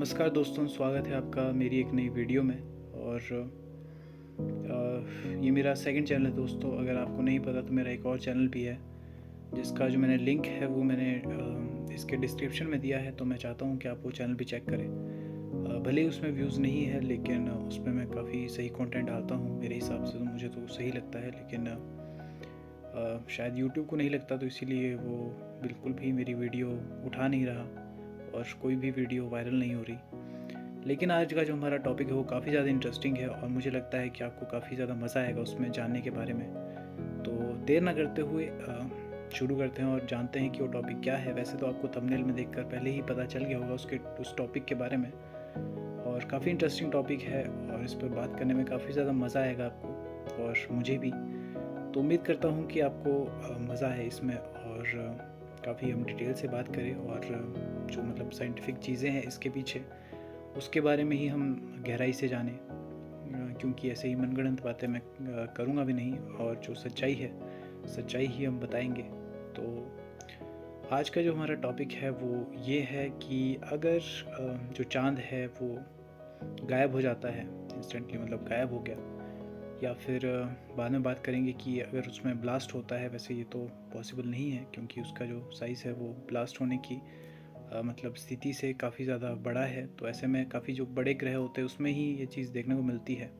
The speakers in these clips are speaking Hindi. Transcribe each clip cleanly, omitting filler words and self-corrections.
नमस्कार दोस्तों, स्वागत है आपका मेरी एक नई वीडियो में। और ये मेरा सेकंड चैनल है दोस्तों। अगर आपको नहीं पता तो मेरा एक और चैनल भी है जिसका जो मैंने लिंक है वो मैंने इसके डिस्क्रिप्शन में दिया है। तो मैं चाहता हूँ कि आप वो चैनल भी चेक करें। भले ही उसमें व्यूज़ नहीं है लेकिन उसमें मैं काफ़ी सही कंटेंट डालता हूँ। मेरे हिसाब से तो मुझे तो सही लगता है, लेकिन शायद यूट्यूब को नहीं लगता, तो इसीलिए वो बिल्कुल भी मेरी वीडियो उठा नहीं रहा और कोई भी वीडियो वायरल नहीं हो रही। लेकिन आज का जो हमारा टॉपिक है वो काफ़ी ज़्यादा इंटरेस्टिंग है और मुझे लगता है कि आपको काफ़ी ज़्यादा मज़ा आएगा उसमें जानने के बारे में। तो देर ना करते हुए शुरू करते हैं और जानते हैं कि वो टॉपिक क्या है। वैसे तो आपको थंबनेल में देखकर पहले ही पता चल गया होगा उस टॉपिक के बारे में, और काफ़ी इंटरेस्टिंग टॉपिक है और इस पर बात करने में काफ़ी ज़्यादा मज़ा आएगा आपको और मुझे भी। तो उम्मीद करता हूँ कि आपको मज़ा है इसमें और काफ़ी हम डिटेल से बात करें और जो मतलब साइंटिफिक चीज़ें हैं इसके पीछे उसके बारे में ही हम गहराई से जानें, क्योंकि ऐसे ही मनगढ़ंत बातें मैं करूँगा भी नहीं और जो सच्चाई है सच्चाई ही हम बताएंगे। तो आज का जो हमारा टॉपिक है वो ये है कि अगर जो चाँद है वो गायब हो जाता है इंस्टेंटली, मतलब गायब हो गया, या फिर बाद में बात करेंगे कि अगर उसमें ब्लास्ट होता है। वैसे ये तो पॉसिबल नहीं है क्योंकि उसका जो साइज़ है वो ब्लास्ट होने की मतलब स्थिति से काफ़ी ज़्यादा बड़ा है। तो ऐसे में काफ़ी जो बड़े ग्रह होते हैं उसमें ही ये चीज़ देखने को मिलती है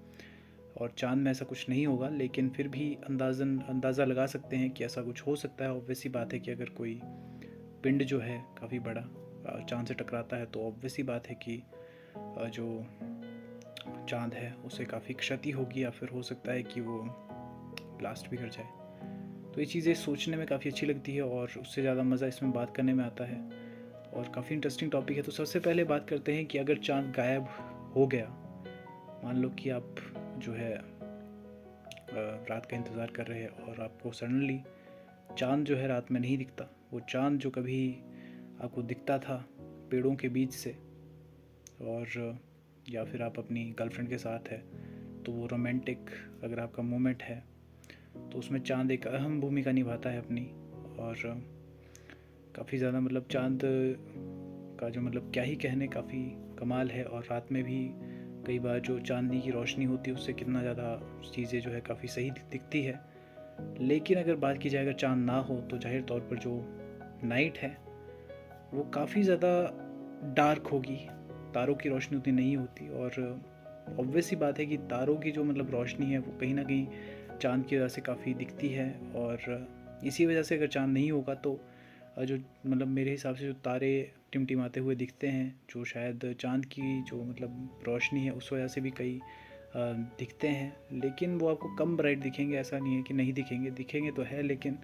और चाँद में ऐसा कुछ नहीं होगा, लेकिन फिर भी अंदाज़ा लगा सकते हैं कि ऐसा कुछ हो सकता है। ऑब्वियस ही बात है कि अगर कोई पिंड जो है काफ़ी बड़ा चाँद से टकराता है तो ऑब्वियस ही बात है कि जो चाँद है उसे काफ़ी क्षति होगी या फिर हो सकता है कि वो ब्लास्ट भी कर जाए। तो ये चीज़ें सोचने में काफ़ी अच्छी लगती है और उससे ज़्यादा मज़ा इसमें बात करने में आता है और काफ़ी इंटरेस्टिंग टॉपिक है। तो सबसे पहले बात करते हैं कि अगर चाँद गायब हो गया, मान लो कि आप जो है रात का इंतज़ार कर रहे हैं और आपको सडनली चाँद जो है रात में नहीं दिखता। वो चाँद जो कभी आपको दिखता था पेड़ों के बीच से, और या फिर आप अपनी गर्लफ्रेंड के साथ है तो वो रोमांटिक अगर आपका मोमेंट है तो उसमें चाँद एक अहम भूमिका निभाता है अपनी। और काफ़ी ज़्यादा मतलब चाँद का जो मतलब क्या ही कहने, काफ़ी कमाल है। और रात में भी कई बार जो चांदनी की रोशनी होती है उससे कितना ज़्यादा चीज़ें जो है काफ़ी सही दिखती है। लेकिन अगर बात की जाए अगर चाँद ना हो तो जाहिर तौर पर जो नाइट है वो काफ़ी ज़्यादा डार्क होगी, तारों की रोशनी उतनी नहीं होती। और ऑब्वियस ही बात है कि तारों की जो मतलब रोशनी है वो कहीं ना कहीं चाँद की वजह से काफ़ी दिखती है। और इसी वजह से अगर चाँद नहीं होगा तो जो मतलब मेरे हिसाब से जो तारे टिमटिमाते हुए दिखते हैं, जो शायद चाँद की जो मतलब रोशनी है उस वजह से भी कई दिखते हैं। लेकिन वो आपको कम ब्राइट दिखेंगे, ऐसा नहीं है कि नहीं दिखेंगे, दिखेंगे तो है लेकिन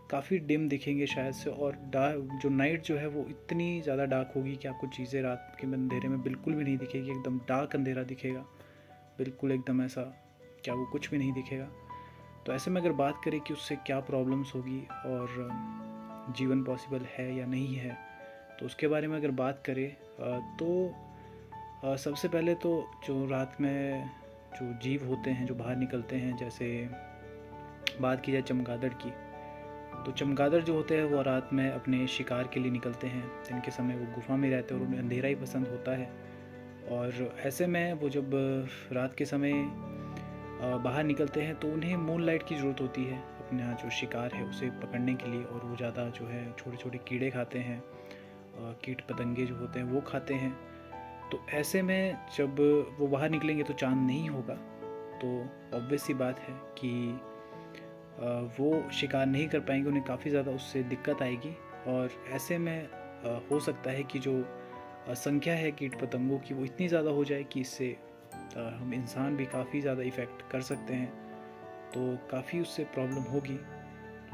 काफ़ी डिम दिखेंगे शायद से। और डार्क जो नाइट जो है वो इतनी ज़्यादा डार्क होगी कि आपको चीज़ें रात के अंधेरे में बिल्कुल भी नहीं दिखेगी, एकदम डार्क अंधेरा दिखेगा, बिल्कुल एकदम ऐसा क्या वो कुछ भी नहीं दिखेगा। तो ऐसे में अगर बात करें कि उससे क्या प्रॉब्लम्स होगी और जीवन पॉसिबल है या नहीं है, तो उसके बारे में अगर बात करें तो सबसे पहले तो जो रात में जो जीव होते हैं जो बाहर निकलते हैं, जैसे बात की जाए चमगादड़ की, तो चमगादड़ जो होते हैं वो रात में अपने शिकार के लिए निकलते हैं। दिन के समय वो गुफा में रहते हैं और उन्हें अंधेरा ही पसंद होता है। और ऐसे में वो जब रात के समय बाहर निकलते हैं तो उन्हें मून लाइट की ज़रूरत होती है अपना जो शिकार है उसे पकड़ने के लिए। और वो ज़्यादा जो है छोटे छोटे कीड़े खाते हैं, कीट पतंगे जो होते हैं वो खाते हैं। तो ऐसे में जब वो बाहर निकलेंगे तो चाँद नहीं होगा, तो ऑब्वियस सी बात है कि वो शिकार नहीं कर पाएंगे, उन्हें काफ़ी ज़्यादा उससे दिक्कत आएगी। और ऐसे में हो सकता है कि जो संख्या है कीट पतंगों की वो इतनी ज़्यादा हो जाए कि इससे हम इंसान भी काफ़ी ज़्यादा इफ़ेक्ट कर सकते हैं। तो काफ़ी उससे प्रॉब्लम होगी।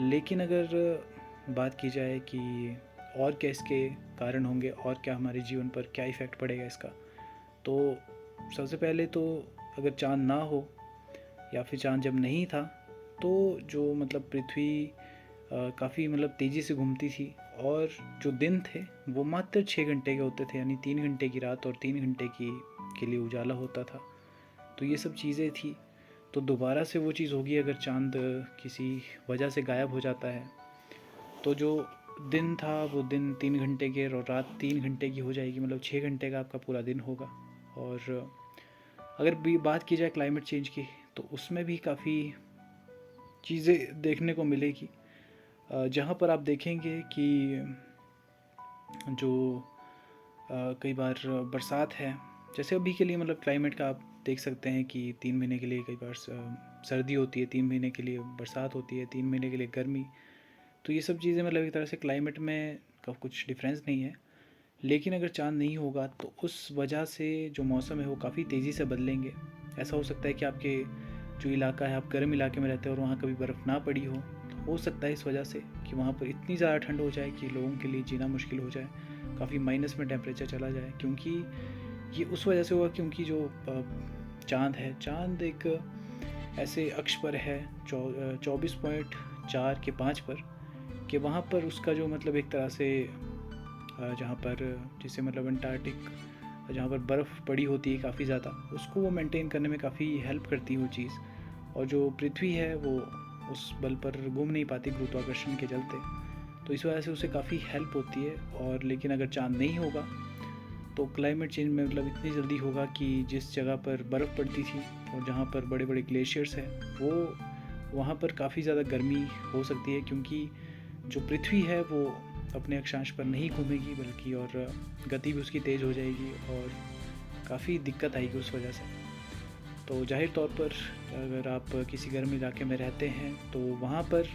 लेकिन अगर बात की जाए कि और क्या इसके कारण होंगे और क्या हमारे जीवन पर क्या इफ़ेक्ट पड़ेगा इसका, तो सबसे पहले तो अगर चाँद ना हो या फिर चाँद जब नहीं था तो जो मतलब पृथ्वी काफ़ी मतलब तेज़ी से घूमती थी और जो दिन थे वो मात्र 6 घंटे के होते थे, यानी 3 घंटे की रात और 3 घंटे की के लिए उजाला होता था। तो ये सब चीज़ें थी। तो दोबारा से वो चीज़ होगी अगर चाँद किसी वजह से गायब हो जाता है, तो जो दिन था वो दिन 3 घंटे के और रात 3 घंटे की हो जाएगी, मतलब 6 घंटे का आपका पूरा दिन होगा। और अगर भी बात की जाए क्लाइमेट चेंज की, तो उसमें भी काफ़ी चीज़ें देखने को मिलेगी। जहाँ पर आप देखेंगे कि जो कई बार बरसात है, जैसे अभी के लिए मतलब क्लाइमेट का आप देख सकते हैं कि 3 महीने के लिए कई बार सर्दी होती है, 3 महीने के लिए बरसात होती है, 3 महीने के लिए गर्मी। तो ये सब चीज़ें मतलब एक तरह से क्लाइमेट में का कुछ डिफरेंस नहीं है। लेकिन अगर चाँद नहीं होगा तो उस वजह से जो मौसम है वो काफ़ी तेज़ी से बदलेंगे। ऐसा हो सकता है कि आपके जो इलाका है, आप गर्म इलाके में रहते हो और वहाँ कभी बर्फ़ ना पड़ी हो, तो हो सकता है इस वजह से कि वहाँ पर इतनी ज़्यादा ठंड हो जाए कि लोगों के लिए जीना मुश्किल हो जाए, काफ़ी माइनस में टेम्परेचर चला जाए। क्योंकि ये उस वजह से हुआ क्योंकि जो चाँद है, चाँद एक ऐसे अक्ष पर है 24.4 के 5 पर, कि वहाँ पर उसका जो मतलब एक तरह से जहाँ पर जिसे मतलब अंटार्कटिक, जहाँ पर बर्फ़ पड़ी होती है काफ़ी ज़्यादा, उसको वो मेंटेन करने में काफ़ी हेल्प करती है वो चीज़। और जो पृथ्वी है वो उस बल पर घूम नहीं पाती गुरुत्वाकर्षण के चलते, तो इस वजह से उसे काफ़ी हेल्प होती है। और लेकिन अगर चाँद नहीं होगा तो क्लाइमेट चेंज में मतलब इतनी जल्दी होगा कि जिस जगह पर बर्फ़ पड़ती थी और जहाँ पर बड़े बड़े ग्लेशियर्स हैं, वो वहाँ पर काफ़ी ज़्यादा गर्मी हो सकती है, क्योंकि जो पृथ्वी है वो अपने अक्षांश पर नहीं घूमेगी, बल्कि और गति भी उसकी तेज़ हो जाएगी और काफ़ी दिक्कत आएगी उस वजह से। तो जाहिर तौर पर अगर आप किसी गर्म इलाके में रहते हैं तो वहाँ पर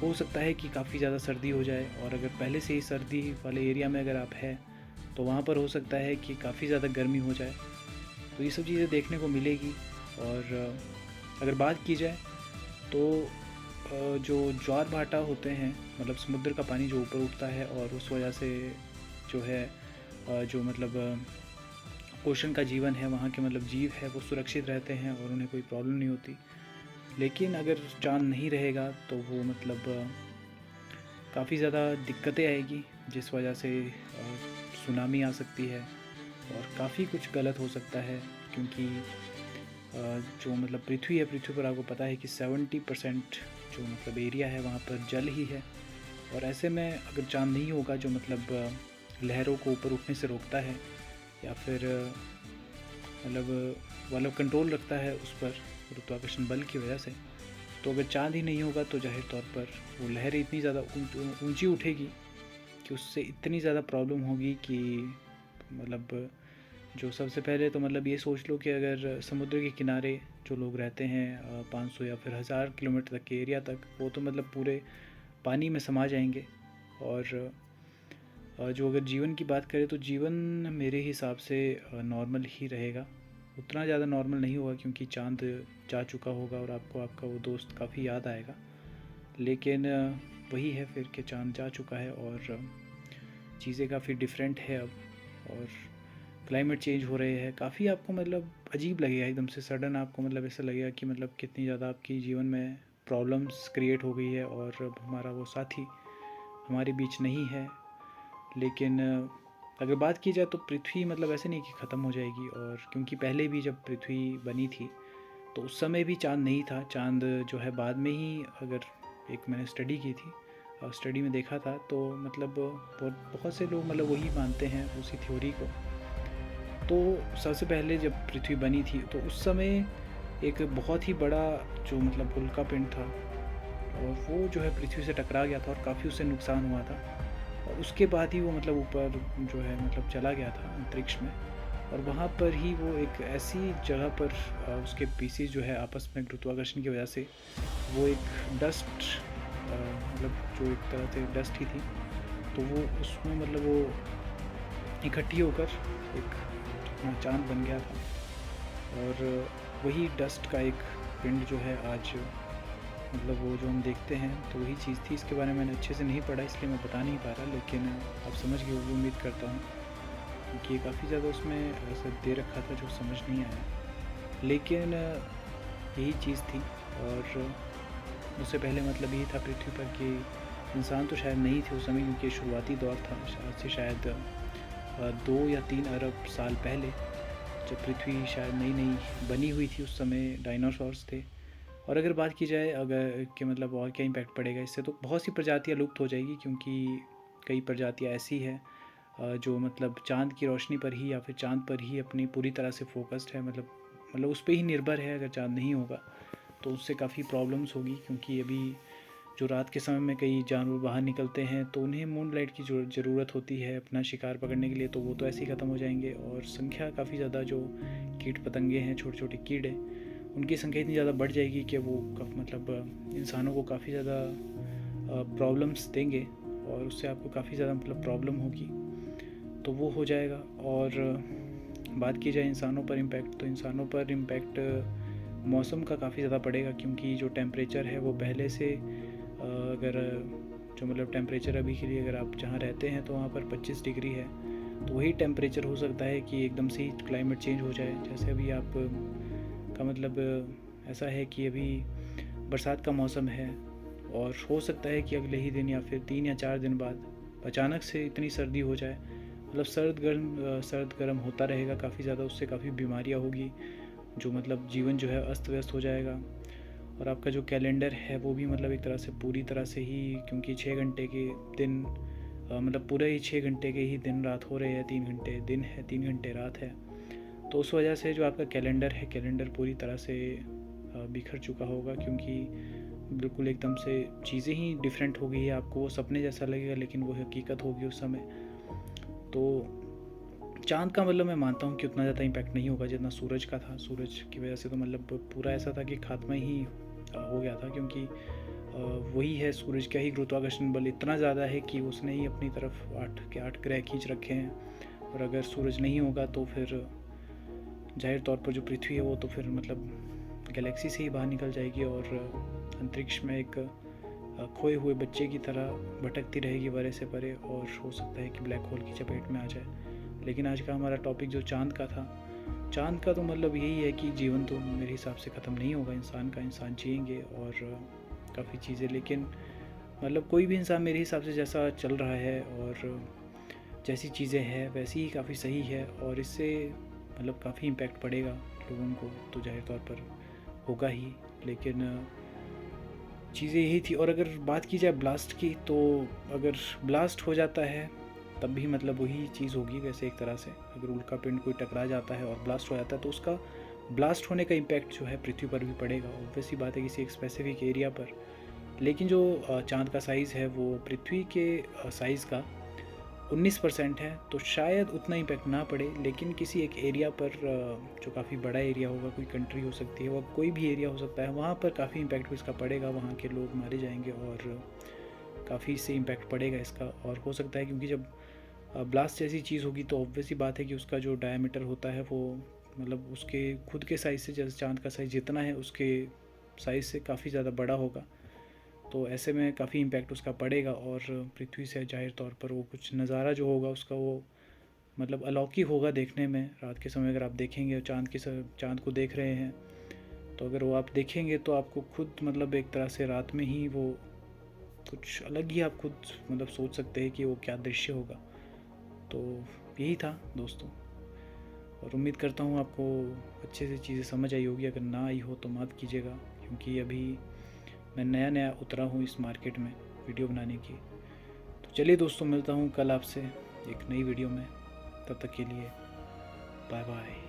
हो सकता है कि काफ़ी ज़्यादा सर्दी हो जाए, और अगर पहले से ही सर्दी वाले एरिया में अगर आप हैं तो वहाँ पर हो सकता है कि काफ़ी ज़्यादा गर्मी हो जाए। तो ये सब चीज़ें देखने को मिलेगी। और अगर बात की जाए तो जो ज्वार भाटा होते हैं, मतलब समुद्र का पानी जो ऊपर उठता है और उस वजह से जो है जो मतलब ओशन का जीवन है, वहाँ के मतलब जीव है वो सुरक्षित रहते हैं और उन्हें कोई प्रॉब्लम नहीं होती। लेकिन अगर चाँद नहीं रहेगा तो वो मतलब काफ़ी ज़्यादा दिक्कतें आएगी, जिस वजह से सुनामी आ सकती है और काफ़ी कुछ गलत हो सकता है। क्योंकि जो मतलब पृथ्वी है, पृथ्वी पर आपको पता है कि 70% जो मतलब एरिया है वहाँ पर जल ही है। और ऐसे में अगर चाँद नहीं होगा जो मतलब लहरों को ऊपर उठने से रोकता है, या फिर मतलब कंट्रोल रखता है उस पर गुरुत्वाकर्षण बल की वजह से, तो अगर चाँद ही नहीं होगा तो जाहिर तौर पर वो लहरें इतनी ज़्यादा ऊंची उठेगी कि उससे इतनी ज़्यादा प्रॉब्लम होगी कि मतलब जो सबसे पहले तो मतलब ये सोच लो कि अगर समुद्र के किनारे जो लोग रहते हैं 500 या फिर 1000 किलोमीटर तक के एरिया तक, वो तो मतलब पूरे पानी में समा जाएंगे। और जो अगर जीवन की बात करें तो जीवन मेरे हिसाब से नॉर्मल ही रहेगा, उतना ज़्यादा नॉर्मल नहीं होगा क्योंकि चाँद जा चुका होगा और आपको आपका वो दोस्त काफ़ी याद आएगा। लेकिन वही है फिर कि चाँद जा चुका है और चीज़ें काफ़ी डिफरेंट है अब। और क्लाइमेट चेंज हो रहे हैं काफ़ी, आपको मतलब अजीब लगेगा एकदम से सडन, आपको मतलब ऐसा लगेगा कि मतलब कितनी ज़्यादा आपकी जीवन में प्रॉब्लम्स क्रिएट हो गई है और अब हमारा वो साथी हमारे बीच नहीं है। लेकिन अगर बात की जाए तो पृथ्वी मतलब ऐसे नहीं कि ख़त्म हो जाएगी, और क्योंकि पहले भी जब पृथ्वी बनी थी तो उस समय भी चाँद नहीं था। चाँद जो है बाद में ही, अगर एक मैंने स्टडी की थी और स्टडी में देखा था, तो मतलब बहुत से लोग मतलब वही मानते हैं उसी थ्योरी को। तो सबसे पहले जब पृथ्वी बनी थी तो उस समय एक बहुत ही बड़ा जो मतलब उल्का पिंड था, और वो जो है पृथ्वी से टकरा गया था और काफ़ी उससे नुकसान हुआ था। और उसके बाद ही वो मतलब ऊपर जो है मतलब चला गया था अंतरिक्ष में, और वहाँ पर ही वो एक ऐसी जगह पर उसके पीसीज जो है आपस में गुरुत्वाकर्षण की वजह से वो एक डस्ट मतलब जो एक तरह से डस्ट ही थी, तो वो उसमें मतलब वो इकट्ठी होकर एक अपना चाँद बन गया था। और वही डस्ट का एक पिंड जो है आज मतलब वो जो हम देखते हैं, तो वही चीज़ थी। इसके बारे में मैंने अच्छे से नहीं पढ़ा इसलिए मैं बता नहीं पा रहा, लेकिन आप समझ गए वो उम्मीद करता हूँ, क्योंकि काफ़ी ज़्यादा उसमें ऐसा दे रखा था जो समझ नहीं आया। लेकिन यही चीज़ थी। और उससे पहले मतलब यही था पृथ्वी पर कि इंसान तो शायद नहीं थे उस समय, क्योंकि शुरुआती दौर था आज से शायद 2 या 3 अरब साल पहले, जब पृथ्वी शायद नई नई बनी हुई थी। उस समय डायनासोर्स थे, और अगर बात की जाए अगर कि मतलब और क्या इम्पैक्ट पड़ेगा इससे, तो बहुत सी प्रजातियाँ लुप्त हो जाएगी, क्योंकि कई प्रजातियाँ ऐसी हैं जो मतलब चाँद की रोशनी पर ही या फिर चाँद पर ही अपनी पूरी तरह से फोकस्ड है, मतलब उस पे ही निर्भर है। अगर चाँद नहीं होगा तो उससे काफ़ी प्रॉब्लम्स होगी, क्योंकि अभी जो रात के समय में कई जानवर बाहर निकलते हैं तो उन्हें मून लाइट की ज़रूरत होती है अपना शिकार पकड़ने के लिए, तो वो तो ऐसे ही ख़त्म हो जाएंगे। और संख्या काफ़ी ज़्यादा जो कीट पतंगे हैं, छोटे छोटे कीड़े, उनकी संख्या इतनी ज़्यादा बढ़ जाएगी कि वो मतलब इंसानों को काफ़ी ज़्यादा प्रॉब्लम्स देंगे, और उससे आपको काफ़ी ज़्यादा मतलब प्रॉब्लम होगी, तो वो हो जाएगा। और बात की जाए इंसानों पर इम्पैक्ट, तो इंसानों पर इम्पैक्ट मौसम का काफ़ी ज़्यादा पड़ेगा, क्योंकि जो टेम्परेचर है वो पहले से अगर जो मतलब टेम्परेचर अभी के लिए अगर आप जहाँ रहते हैं तो वहाँ पर 25 डिग्री है, तो वही टेम्परेचर हो सकता है कि एकदम से ही क्लाइमेट चेंज हो जाए। जैसे अभी आप का मतलब ऐसा है कि अभी बरसात का मौसम है, और हो सकता है कि अगले ही दिन या फिर 3 या 4 दिन बाद अचानक से इतनी सर्दी हो जाए, मतलब सर्द गर्म होता रहेगा काफ़ी ज़्यादा, उससे काफ़ी बीमारियाँ होगी, जो मतलब जीवन जो है अस्त व्यस्त हो जाएगा। और आपका जो कैलेंडर है वो भी मतलब एक तरह से पूरी तरह से ही, क्योंकि 6 घंटे के दिन मतलब पूरे ही 6 घंटे के ही दिन रात हो रहे हैं, 3 घंटे दिन है, 3 घंटे रात है, तो उस वजह से जो आपका कैलेंडर है, कैलेंडर पूरी तरह से बिखर चुका होगा, क्योंकि बिल्कुल एकदम से चीज़ें ही डिफरेंट हो गई है। आपको वो सपने जैसा लगेगा, लेकिन वो हकीकत होगी उस समय। तो चाँद का मतलब मैं मानता हूँ कि उतना ज़्यादा इम्पैक्ट नहीं होगा जितना सूरज का था। सूरज की वजह से तो मतलब पूरा ऐसा था कि खात्मा ही हो गया था, क्योंकि वही है, सूरज का ही गुरुत्वाकर्षण बल इतना ज़्यादा है कि उसने ही अपनी तरफ 8 ग्रह खींच रखे हैं। और अगर सूरज नहीं होगा तो फिर जाहिर तौर पर जो पृथ्वी है वो तो फिर मतलब गैलेक्सी से ही बाहर निकल जाएगी, और अंतरिक्ष में एक खोए हुए बच्चे की तरह भटकती रहेगी बड़े से बड़े, और हो सकता है कि ब्लैक होल की चपेट में आ जाए। लेकिन आज का हमारा टॉपिक जो चाँद का था, चाँद का तो मतलब यही है कि जीवन तो मेरे हिसाब से ख़त्म नहीं होगा इंसान का, इंसान जिएंगे और काफ़ी चीज़ें, लेकिन मतलब कोई भी इंसान मेरे हिसाब से जैसा चल रहा है और जैसी चीज़ें हैं वैसी ही काफ़ी सही है, और इससे मतलब काफ़ी इम्पैक्ट पड़ेगा लोगों को तो जाहिर तौर पर होगा ही। लेकिन चीज़ें यही थी। और अगर बात की जाए ब्लास्ट की, तो अगर ब्लास्ट हो जाता है तब भी मतलब वही चीज़ होगी। वैसे एक तरह से अगर उल्का पिंड कोई टकरा जाता है और ब्लास्ट हो जाता है तो उसका ब्लास्ट होने का इम्पैक्ट जो है पृथ्वी पर भी पड़ेगा, ऑब्वियस सी बात है, किसी एक स्पेसिफिक एरिया पर। लेकिन जो चाँद का साइज़ है वो पृथ्वी के साइज़ का 19% है, तो शायद उतना इम्पैक्ट ना पड़े। लेकिन किसी एक एरिया पर जो काफ़ी बड़ा एरिया होगा, कोई कंट्री हो सकती है, वह कोई भी एरिया हो सकता है, वहाँ पर काफ़ी इम्पैक्ट इसका पड़ेगा, वहाँ के लोग मारे जाएंगे और काफ़ी इससे इम्पैक्ट पड़ेगा इसका। और हो सकता है क्योंकि जब ब्लास्ट जैसी चीज़ होगी तो ऑब्वियस ही बात है कि उसका जो डायमीटर होता है वो मतलब उसके खुद के साइज़ से, जैसे चाँद का साइज़ जितना है उसके साइज़ से काफ़ी ज़्यादा बड़ा होगा, तो ऐसे में काफ़ी इम्पैक्ट उसका पड़ेगा। और पृथ्वी से जाहिर तौर पर वो कुछ नज़ारा जो होगा उसका वो मतलब अलौकिक होगा देखने में। रात के समय अगर आप देखेंगे चाँद को देख रहे हैं, तो अगर वो आप देखेंगे तो आपको खुद मतलब एक तरह से रात में ही वो कुछ अलग ही आप खुद मतलब सोच सकते हैं कि वो क्या दृश्य होगा। तो यही था दोस्तों, और उम्मीद करता हूँ आपको अच्छे से चीज़ें समझ आई होगी। अगर ना आई हो तो माफ़ कीजिएगा, क्योंकि अभी मैं नया नया उतरा हूँ इस मार्केट में वीडियो बनाने की। तो चलिए दोस्तों, मिलता हूँ कल आपसे एक नई वीडियो में। तब तक के लिए बाय बाय।